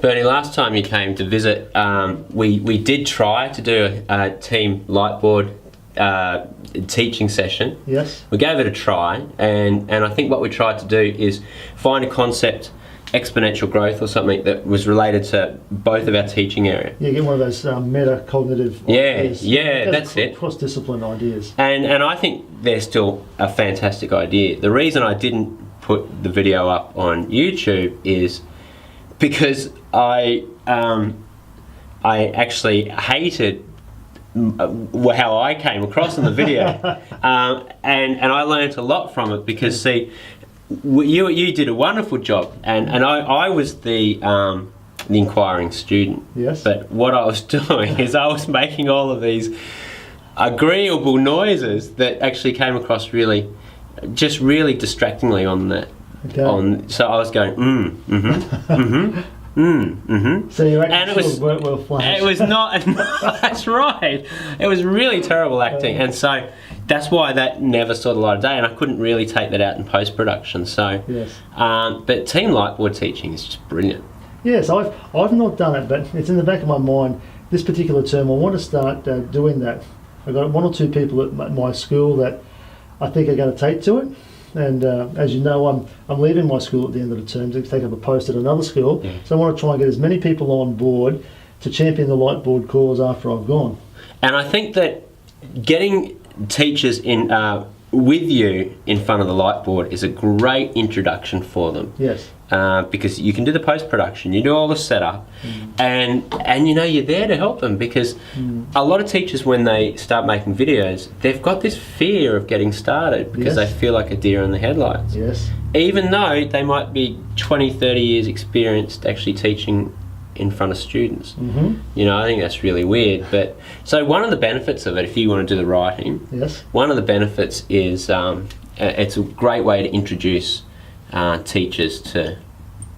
Bernie, last time you came to visit, we did try to do a team Lightboard teaching session. Yes. We gave it a try, and I think what we tried to do is find a concept, exponential growth or something that was related to both of our teaching area. Yeah, get one of those meta-cognitive ideas. Yeah, that's it. Cross-discipline ideas. And I think they're still a fantastic idea. The reason I didn't put the video up on YouTube is because I actually hated how I came across in the video, and I learnt a lot from it because see, you did a wonderful job, and I was the inquiring student. Yes. But what I was doing is I was making all of these agreeable noises that actually came across really distractingly on that. Okay. So I was going So your and it was, weren't well flashed. it was not. That's right. It was really terrible acting, and so that's why that never saw the light of day, and I couldn't really take that out in post production. So, yes. But team Lightboard teaching is just brilliant. Yes, I've not done it, but it's in the back of my mind. This particular term, I want to start doing that. I've got one or two people at my school that I think are going to take to it. And as you know, I'm leaving my school at the end of the term to take up a post at another school. Yeah. So I want to try and get as many people on board to champion the Lightboard cause after I've gone. And I think that getting teachers in with you in front of the Lightboard is a great introduction for them. Yes. Because you can do the post-production, you do all the setup, and you know you're there to help them, because a lot of teachers, when they start making videos, they've got this fear of getting started because they feel like a deer in the headlights. Yes. Even though they might be 20, 30 years experienced actually teaching in front of students. You know, I think that's really weird. But so one of the benefits of it, if you want to do the writing, Yes. one of the benefits is it's a great way to introduce teachers to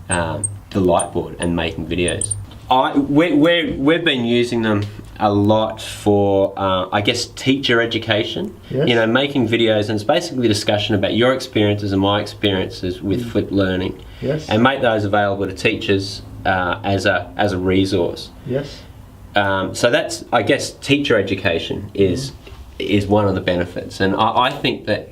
the Lightboard and making videos. We've been using them a lot for, I guess, teacher education. Yes. You know, making videos, and it's basically a discussion about your experiences and my experiences with flipped learning, Yes. and make those available to teachers as a resource. Yes. So that's, I guess, teacher education is one of the benefits, and I think that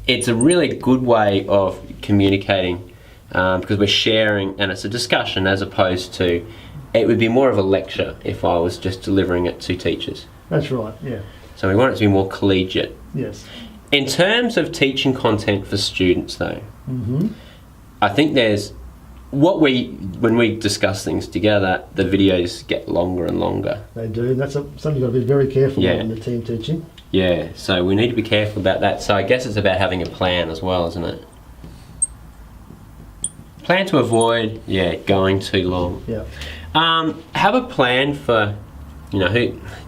it's a really good way of communicating, because we're sharing and it's a discussion, as opposed to, it would be more of a lecture if I was just delivering it to teachers. That's right. Yeah. So we want it to be more collegiate. Yes. In terms of teaching content for students though, I think there's, when we discuss things together, the videos get longer and longer. They do. That's something you've got to be very careful Yeah. of in the team teaching. Yeah, so we need to be careful about that. So I guess it's about having a plan as well, isn't it? Plan to avoid, going too long. Yeah. Have a plan for, you know,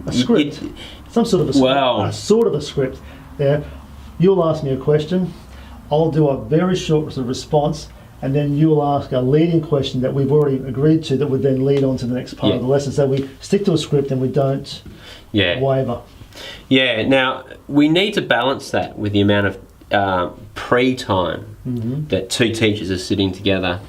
A script. Some sort of a script. Well. A sort of a script. Yeah. You'll ask me a question. I'll do a very short sort of response, and then you'll ask a leading question that we've already agreed to that would then lead on to the next part of the lesson. So we stick to a script and we don't waver. Yeah, now we need to balance that with the amount of pre-time that two teachers are sitting together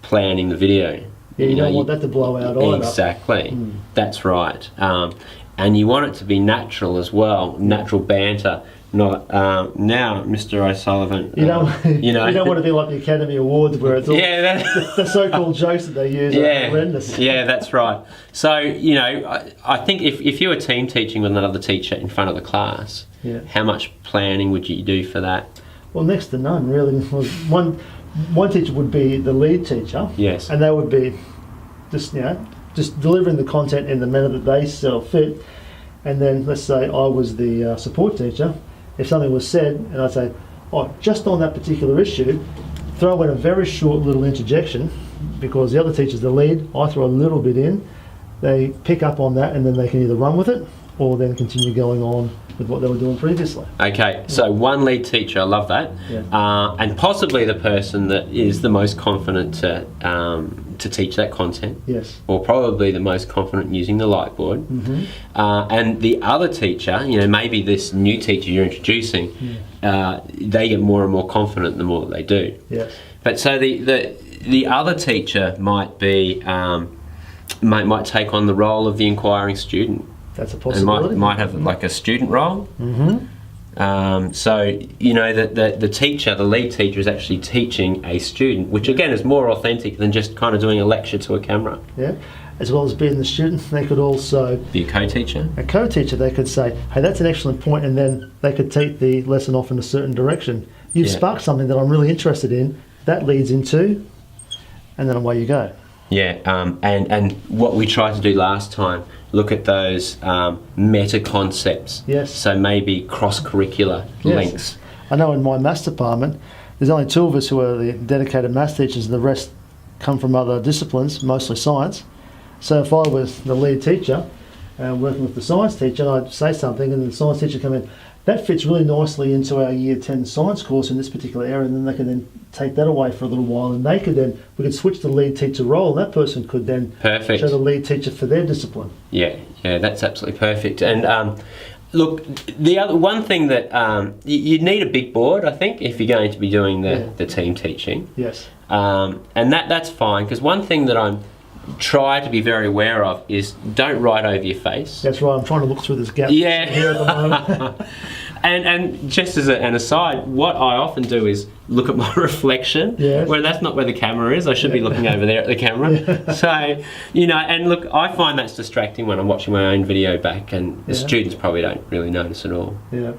planning the video. Yeah, you don't want that to blow out either. Exactly, that's right. And you want it to be natural as well, natural banter. Not now, Mr. O'Sullivan. You don't want to be like the Academy Awards where it's all the so-called jokes that they use are horrendous. Yeah, that's right. So you know, I think if you were team teaching with another teacher in front of the class, how much planning would you do for that? Well, next to none, really. One teacher would be the lead teacher. Yes. And they would be just delivering the content in the manner that they saw fit. And then let's say I was the support teacher. If something was said, and I'd say, oh, just on that particular issue, throw in a very short little interjection, because the other teacher's the lead, I throw a little bit in, they pick up on that, and then they can either run with it, or then continue going on with what they were doing previously. Okay, so one lead teacher, I love that, and possibly the person that is the most confident to teach that content, or probably the most confident using the Lightboard, and the other teacher, you know, maybe this new teacher you're introducing, they get more and more confident the more that they do. Yes. But so the other teacher might be might take on the role of the inquiring student. That's a And possibility. might have like a student role. So you know that the teacher, the lead teacher, is actually teaching a student, which again is more authentic than just kind of doing a lecture to a camera. Yeah. As well as being the student, they could also Be a co-teacher. a co-teacher. They could say, "Hey, that's an excellent point," and then they could take the lesson off in a certain direction. You've Yeah. sparked something that I'm really interested in. That leads into, and then away you go. Yeah, and what we tried to do last time, look at those meta concepts. Yes. So maybe cross-curricular Yes. links. I know in my maths department, there's only 2 of us who are the dedicated maths teachers, and the rest come from other disciplines, mostly science. So if I was the lead teacher working with the science teacher, and I'd say something, and the science teacher come in, that fits really nicely into our Year 10 science course in this particular area, and then they can then take that away for a little while, and we could switch the lead teacher role, and that person could then Perfect. show the lead teacher for their discipline. Yeah, that's absolutely perfect. And look, the other one thing that you need a big board, I think, if you're going to be doing the team teaching. Yes. And that's fine, because one thing that I'm try to be very aware of is don't write over your face. That's right, I'm trying to look through this gap Yeah. here at the moment. And just as an aside, what I often do is look at my reflection, Yes. where that's not where the camera is. I should be looking over there at the camera. So, you know, and look, I find that's distracting when I'm watching my own video back, and the Yeah. students probably don't really notice at all. Yeah.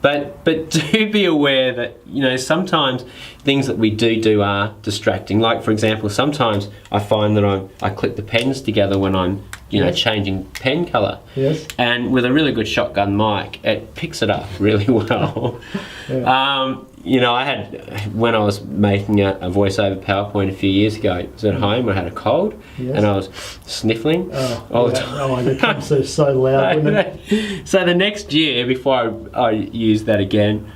But do be aware that, you know, sometimes things that we do are distracting. Like, for example, sometimes I find that I clip the pens together when I'm, you know, Yes. changing pen colour. Yes. And with a really good shotgun mic, it picks it up really well. You know, I had, when I was making a voiceover PowerPoint a few years ago, I was at home, I had a cold, Yes. and I was sniffling all the yeah. time. Oh, it comes so loud, wouldn't it? So the next year, before I used that again,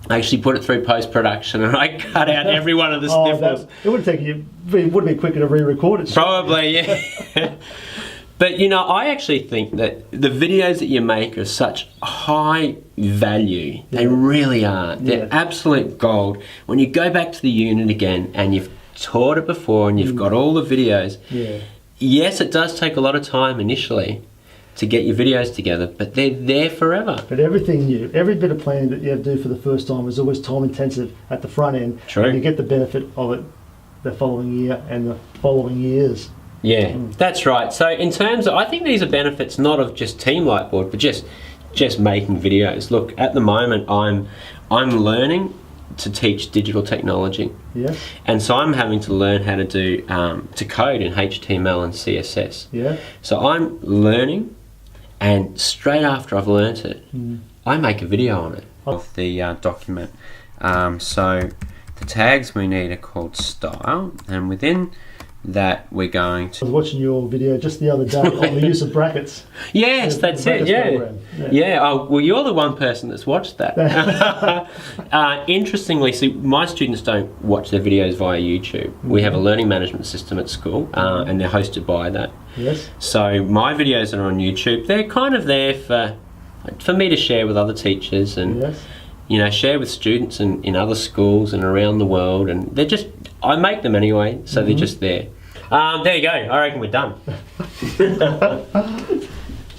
I actually put it through post-production, and I cut out every one of the sniffles. It would take you. It would be quicker to re-record it. Probably, yeah. But you know, I actually think that the videos that you make are such high value. They really are. They're Yeah. absolute gold. When you go back to the unit again and you've taught it before and you've got all the videos, Yeah. yes, it does take a lot of time initially to get your videos together, but they're there forever. But everything new, every bit of planning that you have to do for the first time is always time intensive at the front end. True. And you get the benefit of it the following year and the following years. Yeah, that's right. So in terms of, I think these are benefits not of just Team Lightboard, but just making videos. Look, at the moment I'm learning to teach digital technology, Yes. and so I'm having to learn how to do to code in HTML and CSS. Yeah. So I'm learning, and straight after I've learnt it, I make a video on it of the document. So the tags we need are called style, and within that we're going to. I was watching your video just the other day on the use of brackets. Yes, The that's it. brackets Yeah, program. yeah. Oh, well, you're the one person that's watched that. Interestingly, see, my students don't watch their videos via YouTube. We have a learning management system at school, and they're hosted by that. Yes. So my videos are on YouTube. They're kind of there for me to share with other teachers and Yes. you know, share with students in other schools and around the world. And they're just, I make them anyway, so they're just there. There you go. I reckon we're done.